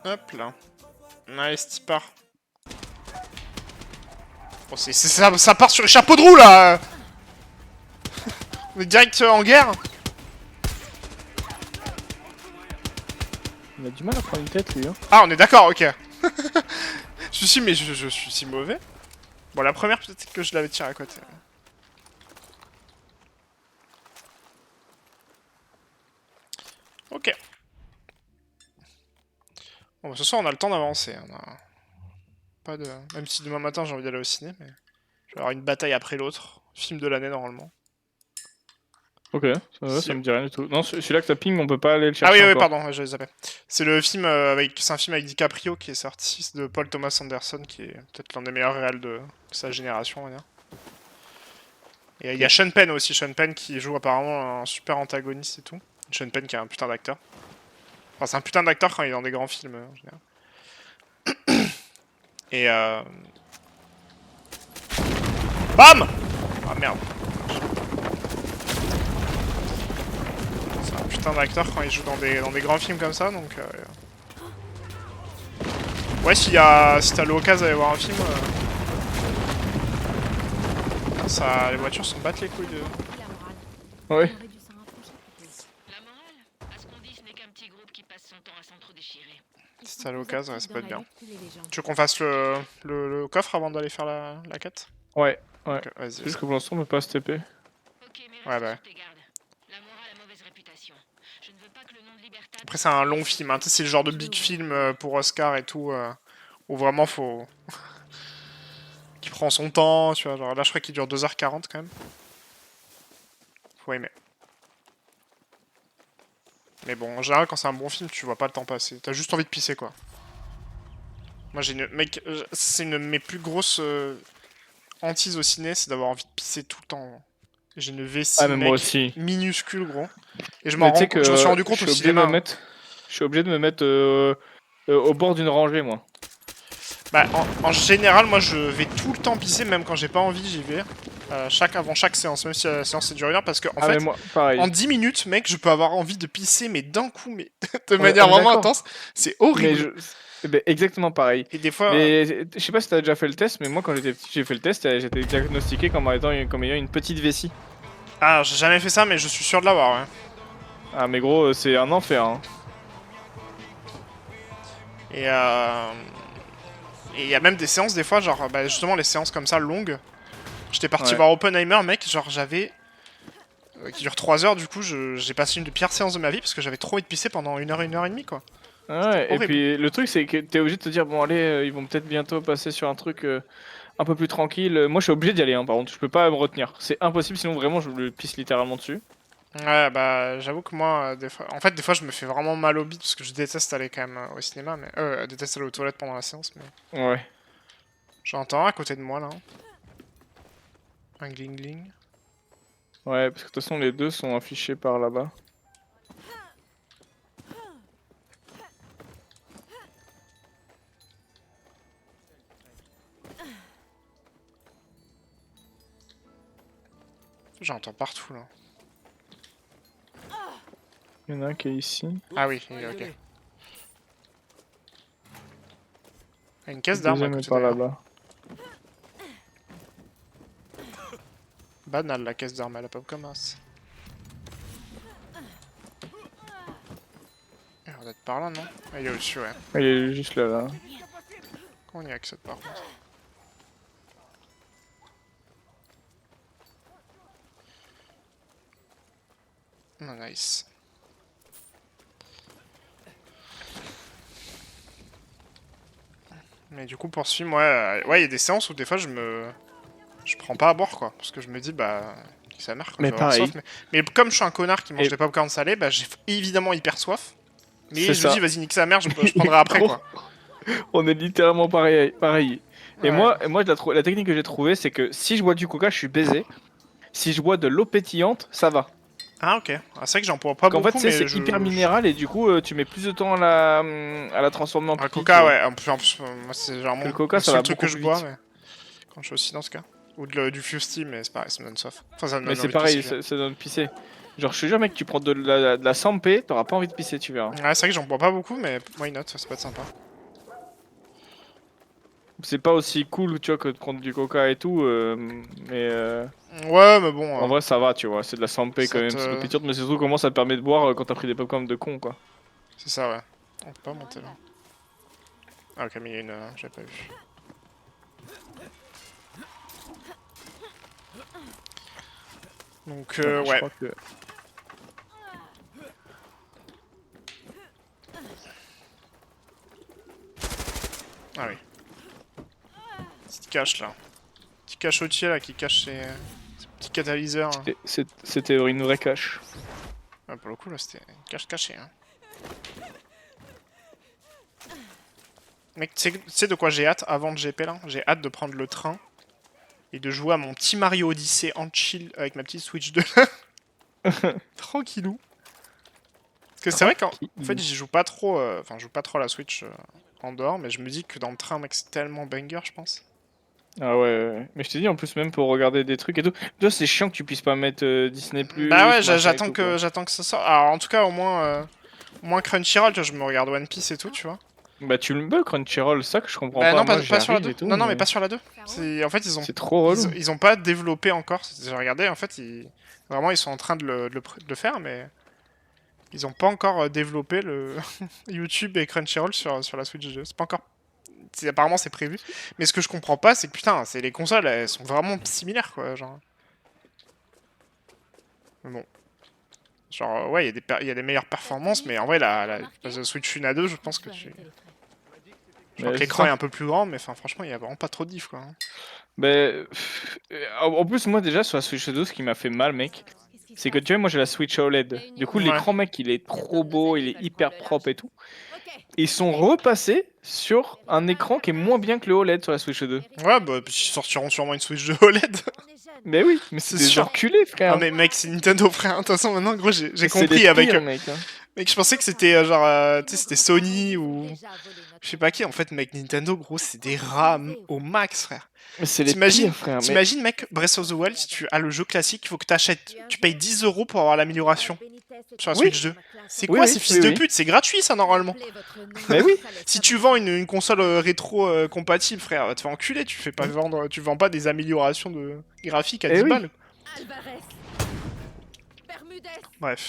Hop là. Nice, t'y pars. Oh, ça part sur les chapeaux de roue là. On est direct en guerre. Il a du mal à prendre une tête lui hein. Ah, on est d'accord, ok. Je suis mais je suis si mauvais. Bon, la première, peut-être que je l'avais tiré à côté. Ok. Bon, bah, ce soir, on a le temps d'avancer. On a pas de... Même si demain matin, j'ai envie d'aller au ciné, mais... Je vais avoir une bataille après l'autre. Film de l'année, normalement. Ok, ça me dit rien du tout. Non, celui-là que ça ping, on peut pas aller le Ah chercher oui, oui, encore. pardon, ouais, j'avais zappé. C'est le film c'est un film avec DiCaprio qui est sorti, de Paul Thomas Anderson, qui est peut-être l'un des meilleurs réals de sa génération, on va dire. Et il y a Sean Penn aussi, Sean Penn qui joue apparemment un super antagoniste et tout. Sean Penn qui est un putain d'acteur. Enfin, c'est un putain d'acteur quand il est dans des grands films, en général. Et BAM! Ah merde. C'est un putain d'acteur quand il joue dans des grands films comme ça, donc... Ouais, si t'as l'occasion d'aller voir un film... les voitures s'en battent les couilles de... Ouais. La morale, à ce qu'on dit, ce n'est qu'un petit groupe qui passe son temps à s'entre-déchirer. Si t'as l'occasion, ouais, ça peut être bien. Tu veux qu'on fasse le coffre avant d'aller faire la quête? Ouais. Ok, vas-y. C'est juste que pour l'instant on peut pas se TP. Ok, mais Ouais, reste bah. sur tes gardes. La morale a mauvaise réputation. Je ne veux pas que le nom de Libertad... Après, c'est un long film, hein. Tu sais, c'est le genre de big film pour Oscar et tout, où vraiment faut... qui prend son temps, tu vois. Genre, là, je crois qu'il dure 2h40 quand même. Faut aimer. Mais bon, en général, quand c'est un bon film, tu vois pas le temps passer. T'as juste envie de pisser, quoi. Moi, j'ai une... Mec, c'est une de mes plus grosses hantises au ciné, c'est d'avoir envie de pisser tout le temps. J'ai une vessie, Ah mais moi mec, aussi. minuscule, gros. Et je Mais tu sais je me suis que rendu compte je au suis obligé de cinéma. me mettre... Je suis obligé de me mettre au bord d'une rangée moi. Bah, en général, moi, je vais tout le temps pisser, même quand j'ai pas envie, j'y vais. Avant chaque séance, même si la séance c'est dure 1 heure, parce que en Ah mais fait, moi, pareil. en 10 minutes, mec, je peux avoir envie de pisser, mais d'un coup, mais de On est manière vraiment d'accord. intense. C'est Mais horrible. eh ben, exactement pareil. Et des fois, Mais je sais pas si t'as déjà fait le test, mais moi quand j'étais petit, j'ai fait le test et j'étais diagnostiqué comme ayant une petite vessie. ah, j'ai jamais fait ça, mais je suis sûr de l'avoir, ouais. Ah mais gros, c'est un enfer hein. Et il y a même des séances, des fois, genre, bah, justement, les séances comme ça, longues. J'étais parti Ouais. voir Oppenheimer, mec, genre, j'avais... qui dure 3 heures, du coup, j'ai passé une des pires séances de ma vie, parce que j'avais trop envie de pisser pendant 1 heure et demie, quoi. C'était Ouais, et horrible. puis le truc c'est que t'es obligé de te dire bon allez, ils vont peut-être bientôt passer sur un truc un peu plus tranquille. Moi je suis obligé d'y aller hein, par contre, je peux pas me retenir. C'est impossible sinon vraiment je le pisse littéralement dessus. Ouais, bah, j'avoue que moi, des fois... En fait, des fois, je me fais vraiment mal au bide, parce que je déteste aller quand même au cinéma, mais... je déteste aller aux toilettes pendant la séance, mais... Ouais. J'entends à côté de moi, là. Un gling-gling. Ouais, parce que de toute façon les deux sont affichés par là-bas. J'entends partout, là. Il y en a un qui est ici. Ah oui, ok. Il y a une caisse Le d'armes à deuxième est côté, par d'ailleurs. là-bas. Banal, la caisse d'armes, elle a pas commencé. Il doit être par là, non? Ah, il est au-dessus, ouais. Il est juste là. Comment on y accède, par contre? Oh, nice. Mais du coup, pour ce film, ouais, il y a des séances où des fois je prends pas à boire, quoi. Parce que je me dis, bah, ça mère, quoi. Mais Je vais avoir pareil. soif. Mais comme je suis un connard qui mange Et- des popcorn salés, bah, j'ai évidemment hyper soif. Mais C'est je me dis, ça. vas-y, nique sa mère, je prendrai après, Gros, quoi. on est littéralement pareil. Et Ouais. moi la technique que j'ai trouvée, c'est que si je bois du coca, je suis baisé. Si je bois de l'eau pétillante, ça va. Ah, ok. Ah, c'est vrai que j'en bois pas Qu'en fait, beaucoup, tu sais, mais c'est hyper minéral et du coup, tu mets plus de temps à la transformer en Ah, pipi, tu Coca, vois. ouais. En plus, moi, c'est généralement Que le coca, le ça seul va truc beaucoup que je plus bois, vite. mais quand je suis aussi dans ce cas. Ou du Fusty, mais c'est pareil, ça me donne soif. Enfin, ça me Mais donne c'est envie de pisser, pareil, je veux dire. ça donne pisser. Genre, je te jure, mec, tu prends de la Sampé, t'auras pas envie de pisser, tu verras. Ouais, c'est vrai que j'en bois pas beaucoup, mais why not, ça peut être sympa. C'est pas aussi cool, tu vois, que de prendre du coca et tout, mais Ouais, mais bon, en vrai, ça va, tu vois. C'est de la Sampé quand ça même, c'est de te... l'eau pétillante, mais c'est surtout comment ça te permet de boire quand t'as pris des popcorn de con, quoi. C'est ça, ouais. On peut pas monter là. Ah, ok, mais il y a une... j'avais pas vu. Donc, Attends, je ouais. crois que... Ah oui. Petit cache là. Petit cachotier là qui cache ses petits catalyseurs. C'était une vraie cache. Ah, pour le coup, là, c'était une cache cachée. Hein. Mec, tu sais de quoi j'ai hâte avant le GP là? J'ai hâte de prendre le train et de jouer à mon petit Mario Odyssey en chill avec ma petite Switch 2. Tranquillou. Parce que c'est vrai qu'en fait, j'y joue pas trop. Enfin, je joue pas trop à la Switch en dehors, mais je me dis que dans le train, mec, c'est tellement banger, je pense. Ah ouais. Mais je t'ai dit, en plus, même pour regarder des trucs et tout. Toi, c'est chiant que tu puisses pas mettre Disney+, Bah ouais, machin et tout, quoi. j'attends que ça sorte. Alors, en tout cas, au moins Crunchyroll, tu vois, je me regarde One Piece et tout, tu vois. Bah tu le veux, Crunchyroll, ça que je comprends Bah pas. non, Moi, j'y pas sur la arrive 2. et tout, Non, non, mais mais pas sur la 2. En fait, c'est trop relou. ils ont pas développé encore. J'ai regardé, en fait, vraiment, ils sont en train de de le faire, mais ils ont pas encore développé le YouTube et Crunchyroll sur la Switch 2. C'est pas encore. Apparemment, c'est prévu. Mais ce que je comprends pas, c'est que putain, les consoles, elles sont vraiment similaires, quoi. Genre. Mais bon. Genre, ouais, il y a des meilleures performances, mais en vrai, la Switch 1 à 2, je pense que tu. Je crois Mais que c'est l'écran est ça. un peu plus grand, mais enfin, franchement, il y a vraiment pas trop de diff, quoi. Hein. Mais en plus, moi déjà sur la Switch 2, ce qui m'a fait mal, mec, c'est que tu vois, moi j'ai la Switch OLED. Du coup, Ouais. l'écran, mec, il est trop beau, il est hyper propre et tout. Et ils sont repassés sur un écran qui est moins bien que le OLED sur la Switch 2. Ouais, bah, ils sortiront sûrement une Switch de OLED. Mais oui, mais c'est C'est des sûr. enculés, Ah, frère. mais mec, c'est Nintendo, frère. De toute façon, maintenant, gros, j'ai C'est les compris avec. pires, mec. Hein. Mec, je pensais que c'était genre. Tu sais, c'était Sony ou. Je sais pas qui. En fait, mec, Nintendo, gros, c'est des RAM au max, frère. Mais c'est les pires, frère. Mais T'imagines, mec, Breath of the Wild, si tu as le jeu classique, il faut que t'achètes. Tu payes 10 € pour avoir l'amélioration sur la oui, Switch 2. C'est oui, quoi oui, ces fils oui, de oui. pute? C'est gratuit, ça, normalement. Mais oui. Si tu vends une console rétro compatible, frère, va te faire enculer. Tu vends pas des améliorations de graphiques à Eh 10 oui. balles. Alvarez, Bermudez, Bref.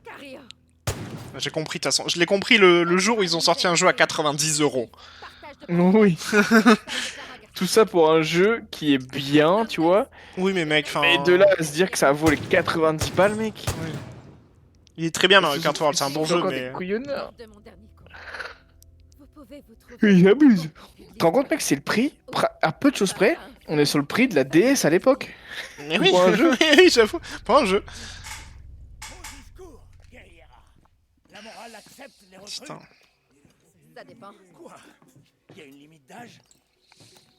Carrillo. J'ai compris, de toute façon. Je l'ai compris le jour où ils ont sorti un jeu à 90 €. Oui. Tout ça pour un jeu qui est bien, tu vois. Oui, mais mec, enfin. Et de là à se dire que ça vaut les 90 balles, mec. Il est très bien, Mario Kart World, c'est un bon jeu, encore mais. des couillonneurs. De mon dernier coup. Vous pouvez vous trouver Ils abusent. Tu te rends compte, mec, c'est le prix, à peu de choses près, on est sur le prix de la DS à l'époque. Mais oui, Pour un jeu. oui, j'avoue. Pour un jeu. Bon discours, guerriera. La morale accepte les recrues. Putain. Ça dépend. Quoi? Il y a une limite d'âge?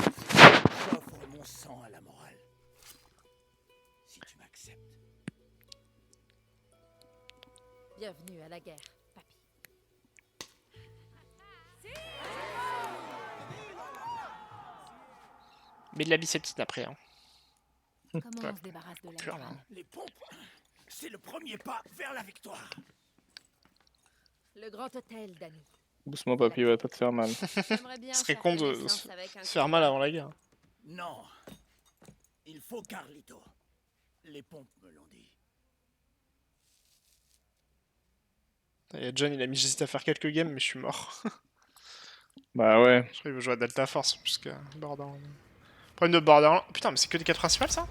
J'offre mon sang à la morale. Si tu m'acceptes. Bienvenue à la guerre, papy. Mais de la biceptine après, hein. Comment on se débarrasse de la Pur, là. morale? Les pompes, c'est le premier pas vers la victoire. Le grand hôtel, Danny. Doucement, papy, va pas te faire mal. J'aimerais bien Ce serait faire con de connaissance avec un se faire mal avant la guerre. Non. Il faut Carlito. Les pompes me l'ont dit. Et John, il a mis j'hésite à faire quelques games, mais je suis mort. Bah ouais. Je crois qu'il veut jouer à Delta Force plus qu'à Borderlands. Problème de Borderlands. Putain, mais c'est que des quêtes principales ça?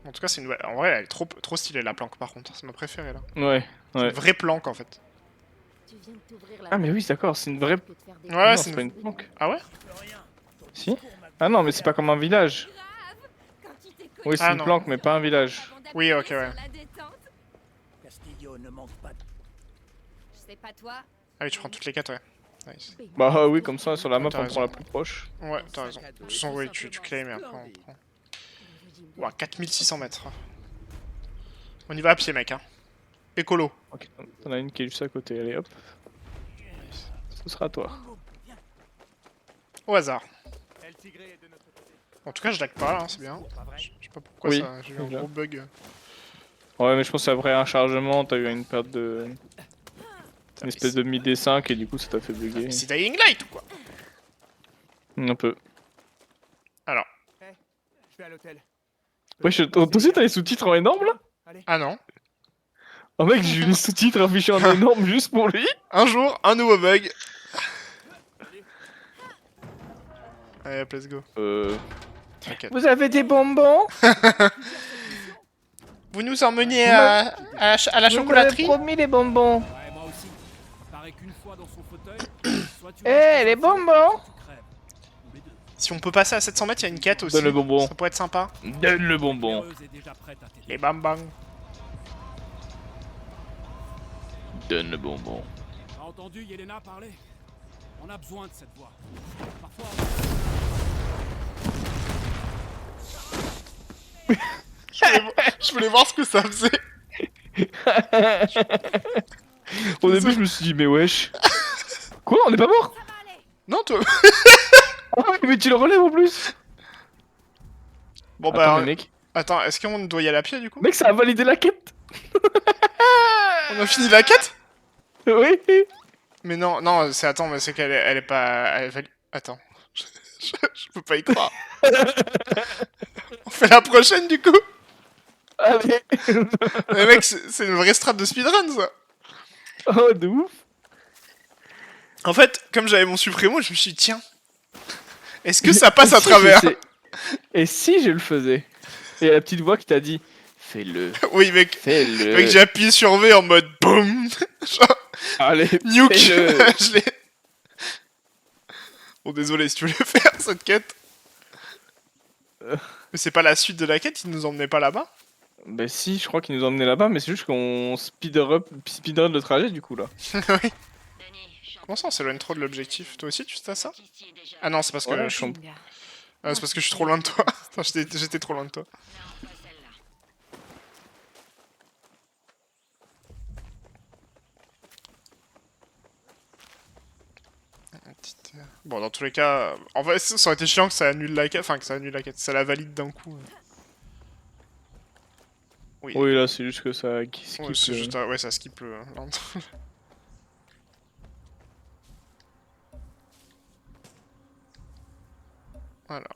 En tout cas, c'est une nouvelle. En vrai, elle est trop stylée la planque par contre. C'est ma préférée là. Ouais, C'est ouais. une vraie planque en fait. Tu viens de t'ouvrir la Ah mais main oui, d'accord, c'est une vraie... que de faire des Ouais, non, c'est c'est une- pas une planque. Ah ouais? Si. Ah non, mais c'est pas comme un village. Quand tu t'es Oui, c'est Ah une non. planque, mais pas un village. Oui, ok, ouais. Castillo ne manque pas de... Je sais pas toi. Ah oui, tu prends toutes les quêtes, ouais. Nice. Bah oui, comme ça, sur la map, T'as on raison. prend la plus proche. Ouais, t'as raison. De toute façon, oui, tu claims et après on prend. Ouah, 4600 mètres. On y va à pied, mec, hein. Écolo. Ok, t'en as une qui est juste à côté, allez hop. Ce sera toi. Au hasard. El Tigre est de notre côté. En tout cas, je lag pas là, hein, c'est bien. Pas vrai? Je sais pas pourquoi Oui, ça. J'ai eu un déjà. gros bug. Ouais, mais je pense qu'après un chargement, t'as eu une perte de. Putain, Une espèce de mi-D5 et du coup ça t'a fait bugger. mais c'est Dying Light ou quoi? Un peu. Alors. Je vais à l'hôtel. Ouais, toi aussi t'as les sous-titres en énorme là? Allez. Ah non. Oh mec, j'ai eu les sous-titres affichés en énorme juste pour lui. Un jour, un nouveau bug. Allez, hop, let's go. T'inquiète. Vous avez des bonbons? Vous nous emmeniez Vous m'avez- à la Vous m'avez chocolaterie? promis les bonbons. Ouais, moi aussi. Paraît qu'une fois dans son fauteuil, soit tu Eh, les bonbons! tu crèves. Ou les deux. Si on peut passer à 700 mètres, il y a une quête aussi. Donne le bonbon. Ça pourrait être sympa. Donne le bonbon. Heureuse est déjà prête à t'aider. Les bam bang. Donne le bonbon. T'as entendu Yelena parler? On a besoin de cette voix. Parfois, Je voulais voir ce que ça faisait. Au début, je me suis dit, mais wesh. Quoi? On est pas mort? Non, toi. Ah ouais, mais tu le relèves en plus. Bon Attends, bah. mais mec. Attends, est-ce qu'on doit y aller à pied du coup? Mec, ça a validé la quête. On a fini la quête? Oui. Mais non, non, c'est attends, mais c'est qu'elle elle est pas. Attends. Je peux pas y croire. On fait la prochaine du coup? Allez. Mais mec, c'est une vraie strat de speedrun ça. Oh, de ouf. En fait, comme j'avais mon suprémo, je me suis dit, tiens, est-ce que ça passe Et à si travers? Et si je le faisais? Et la petite voix qui t'a dit, fais-le. Oui, mec. Fais-le. Mec, j'ai appuyé sur V en mode boum. Genre, Allez, nuke. fais-le. Je l'ai. Bon, désolé si tu voulais faire cette quête. Mais c'est pas la suite de la quête, il nous emmenait pas là-bas? Bah si, je crois qu'ils nous ont emmenés là-bas, mais c'est juste qu'on speedrun le trajet du coup là. Oui. Danny, je suis en Comment ça, on s'éloigne trop de l'objectif? Toi aussi, tu fais ça? ici déjà. Ah non, c'est parce que Ouais, je je suis... suis Ah, c'est parce que je suis trop loin de toi. Enfin, j'étais trop loin de toi. Non, pas celle-là. Bon, dans tous les cas, en fait, ça aurait été chiant que ça annule la quête, enfin que ça annule la quête, ça la valide d'un coup. Oui, Oui, là c'est juste que ça skip. ouais, c'est juste, ouais, ça skip le land. Voilà.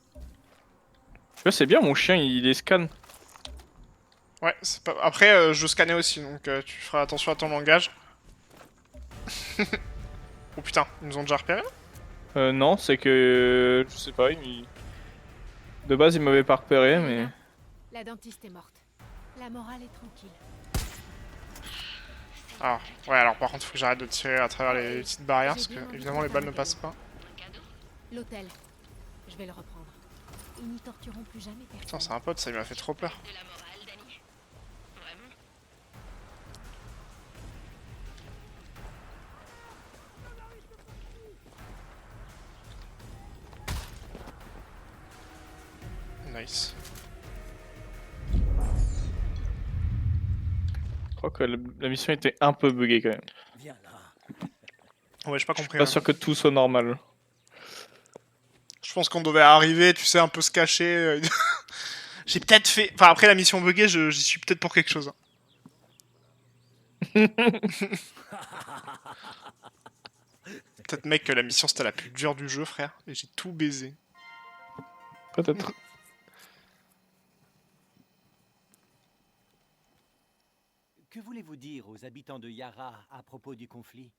Tu vois, c'est bien, mon chien il les scanne. Ouais, c'est pas... Après, je scannais aussi, donc tu feras attention à ton langage. Oh putain, ils nous ont déjà repéré? Non, c'est que. Je sais pas, de base il m'avait pas repéré, mais. La dentiste est morte. La morale est tranquille. Ah, ouais, alors par contre, faut que j'arrête de tirer à travers les petites barrières, parce que évidemment les balles ne passent pas. Un cadeau? L'hôtel. Je vais le reprendre. Ils n'y tortureront plus jamais Putain, personne. c'est un pote, ça il m'a fait trop peur. De la morale, Danny. Vraiment? Nice. Je crois que la mission était un peu buggée quand même. viens là. Ouais, j'ai pas Je suis compris. pas hein. sûr que tout soit normal. Je pense qu'on devait arriver, tu sais, un peu se cacher. J'ai peut-être fait... Enfin, après la mission buggée, j'y suis peut-être pour quelque chose. Hein. Peut-être, mec, que la mission c'était la plus dure du jeu, frère. Et j'ai tout baisé. Peut-être. Que voulez-vous dire aux habitants de Yara à propos du conflit?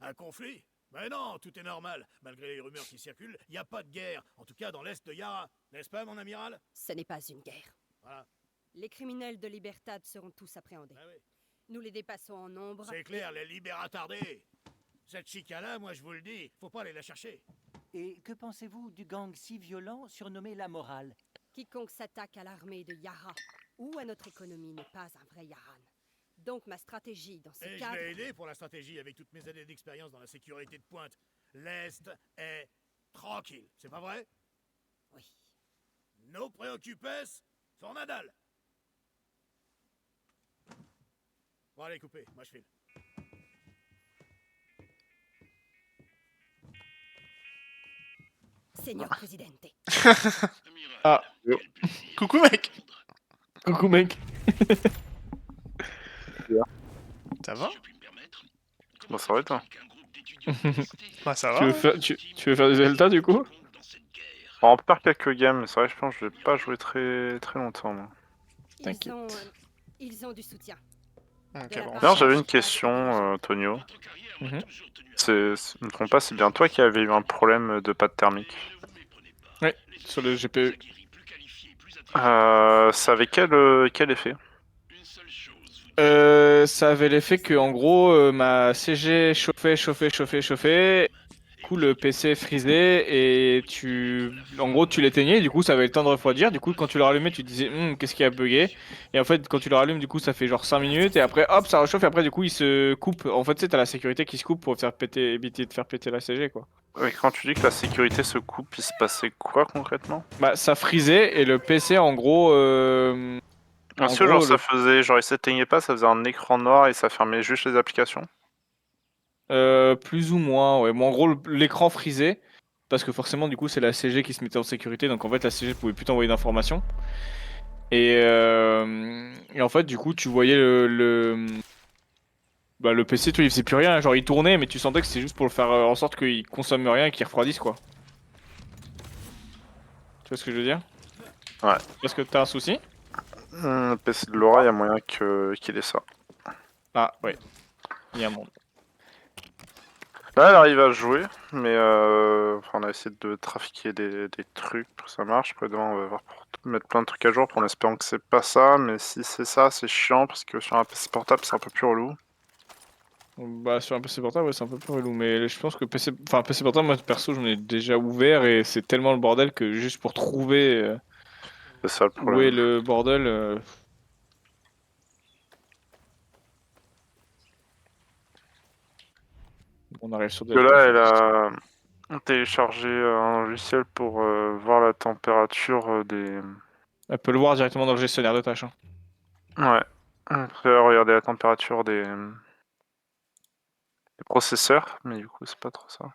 Un conflit? Mais non, tout est normal. Malgré les rumeurs qui circulent, il n'y a pas de guerre. En tout cas, dans l'est de Yara. N'est-ce pas, mon amiral? Ce n'est pas une guerre. Voilà. Les criminels de Libertad seront tous appréhendés. Ah oui. Nous les dépassons en nombre. C'est clair, les libères attardés. Cette chica-là, moi je vous le dis, faut pas aller la chercher. Et que pensez-vous du gang si violent surnommé La Morale? Quiconque s'attaque à l'armée de Yara ou à notre économie n'est pas un vrai Yaran. Donc ma stratégie dans ce Et je cadre... l'ai aidé pour la stratégie avec toutes mes années d'expérience dans la sécurité de pointe. L'Est est tranquille, c'est pas vrai? Oui. No preocupes, for Nadal. Bon allez, coupez, moi je file. Seigneur Presidente. Amiral. Coucou mec. Coucou mec. Ça va? Bon, ça va et toi? Bah ça Tu va. veux Ouais. faire, tu veux faire des Zelda du coup? Bon, on peut faire quelques games, mais c'est vrai, je pense que je vais pas jouer très longtemps, moi. T'inquiète. Ils ont du soutien. Ok, De la bon. part D'ailleurs, de j'avais la une question, Tonio. Mhm. Je me trompe pas, c'est bien toi qui avais eu un problème de pâte thermique. Ouais, sur le GPU. Ça avait quel effet? Ça avait l'effet que en gros ma CG chauffait. Du coup le PC frisait et en gros tu l'éteignais. Du coup ça avait le temps de refroidir. Du coup quand tu le rallumais tu te disais qu'est-ce qui a bugué. Et en fait quand tu le rallumes du coup ça fait genre 5 minutes et après hop ça réchauffe et après du coup il se coupe. En fait tu sais t'as la sécurité qui se coupe pour faire péter, éviter de faire péter la CG quoi. Ouais, quand tu dis que la sécurité se coupe, il se passait quoi concrètement? Bah ça frisait et le PC en gros Est-ce que genre ça faisait, genre il s'éteignait pas, ça faisait un écran noir et ça fermait juste les applications? Plus ou moins, ouais. Bon, en gros, l'écran frisait, parce que forcément, du coup, c'est la CG qui se mettait en sécurité, donc en fait, la CG pouvait plus t'envoyer d'informations. Et en fait, du coup, tu voyais bah, le PC, tu vois, il faisait plus rien, genre il tournait, mais tu sentais que c'était juste pour le faire en sorte qu'il consomme rien et qu'il refroidisse, quoi. Tu vois ce que je veux dire? Ouais. Parce que t'as un souci? Le PC de Laura, il y a moyen qu'il ait ça. Ah, ouais. Il y a un monde. Là, elle arrive à jouer, mais enfin, on a essayé de trafiquer des trucs pour que ça marche. Après, demain, on va voir pour mettre plein de trucs à jour en espérant que c'est pas ça. Mais si c'est ça, c'est chiant parce que sur un PC portable, c'est un peu plus relou. Bah, sur un PC portable, ouais, c'est un peu plus relou, mais je pense que PC portable, moi, perso, j'en ai déjà ouvert et c'est tellement le bordel que juste pour trouver. C'est ça le Où est problème. le bordel on arrive sur Que Delta. là, elle a téléchargé un logiciel pour voir la température des. Elle peut le voir directement dans le gestionnaire de tâches. Hein. Ouais. Après, regarder la température des processeurs, mais du coup, c'est pas trop ça.